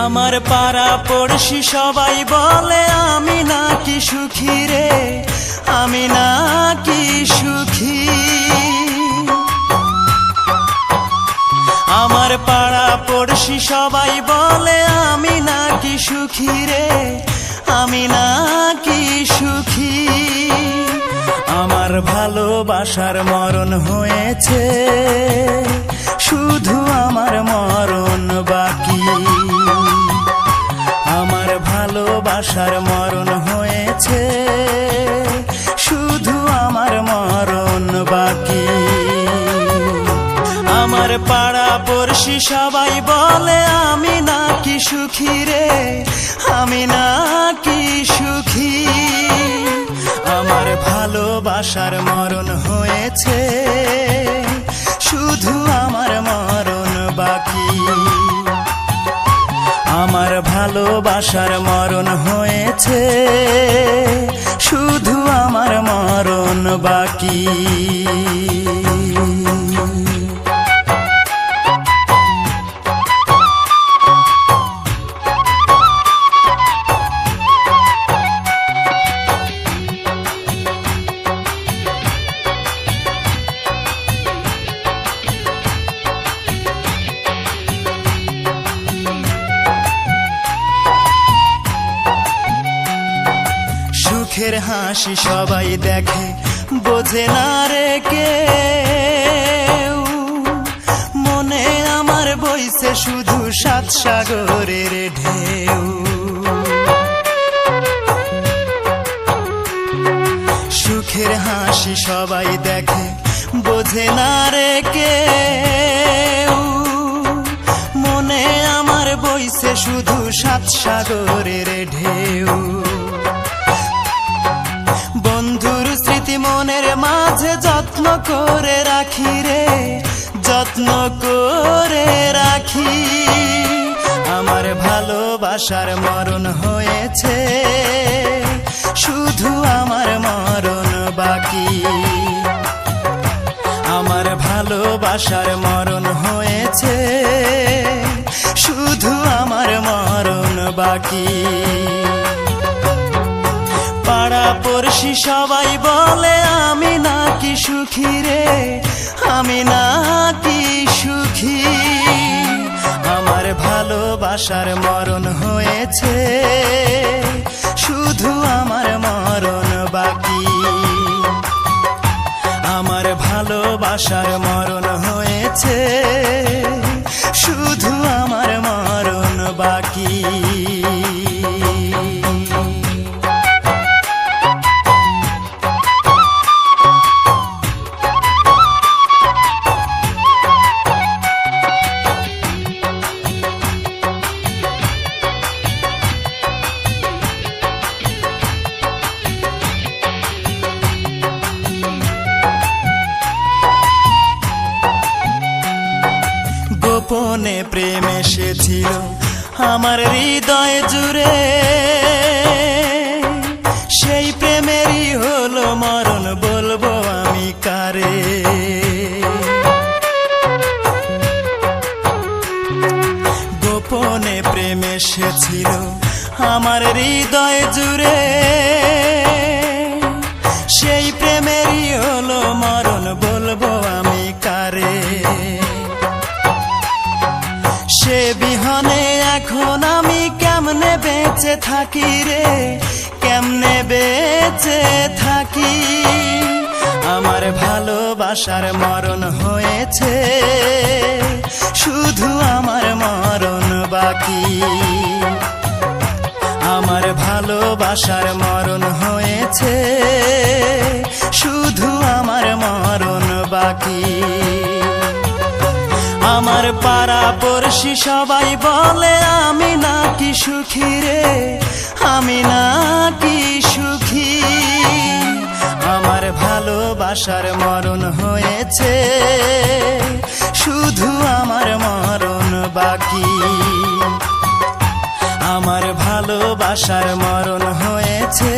আমার পাড়া পড়শি সবাই বলে আমি নাকি সুখী রে, আমি নাকি সুখী। আমার পাড়া পড়শি সবাই বলে আমি নাকি সুখী রে, আমি নাকি সুখী। আমার ভালোবাসার মরণ হয়েছে, শুধু আমার মরণ বাকি। আমার ভালোবাসার মরণ হয়েছে, শুধু আমার মরণ বাকি। আমার পাড়া পড়শি সবাই বলে আমি নাকি সুখী রে, আমি নাকি সুখী। আমার ভালোবাসার মরণ হয়েছে, শুধু আমার মরণ বাকি। আমার ভালোবাসার মরণ হয়েছে, শুধু আমার মরণ বাকি। সুখের হাসি সবাই দেখে, বোঝে না রে কেউ। মনে আমার বইছে শুধু সাত সাগরের ঢেউ। সুখের হাসি সবাই দেখে, বোঝে না রে কেউ। মনে আমার বইছে শুধু সাত সাগরের ঢেউ। বন্ধুর স্মৃতি মনের মাঝে যত্ন করে রাখি রে, যত্ন করে রাখি। আমার ভালোবাসার মরণ হয়েছে, শুধু আমার মরণ বাকি। আমার ভালোবাসার মরণ হয়েছে, শুধু আমার মরণ বাকি। পাড়া পড়শি সবাই বলে আমি নাকি সুখী রে, আমি নাকি সুখী। আমার ভালোবাসার মরণ হয়েছে, শুধু আমার মরণ বাকি। আমার ভালোবাসার মরণ হয়েছে, শুধু আমার মরণ বাকি। গোপনে প্রেম এসেছিল আমার হৃদয় জুড়ে, সেই প্রেমেরই হলো মরণ, বলবো আমি কারে। গোপনে প্রেম এসেছিল আমার হৃদয় জুড়ে, সেই প্রেমেরই হলো মরণ, বলবো আমি কারে। সে বিহনে এখন আমি কেমনে বেঁচে থাকি রে, কেমনে বেঁচে থাকি। আমার ভালোবাসার মরণ হয়েছে, শুধু আমার মরণ বাকি। আমার ভালোবাসার মরণ হয়েছে, শুধু আমার মরণ বাকি। আমার পাড়া পড়শি সবাই বলে আমি নাকি সুখী রে, আমি নাকি সুখী। আমার ভালোবাসার মরণ হয়েছে, শুধু আমার মরণ বাকি। আমার ভালোবাসার মরণ হয়েছে,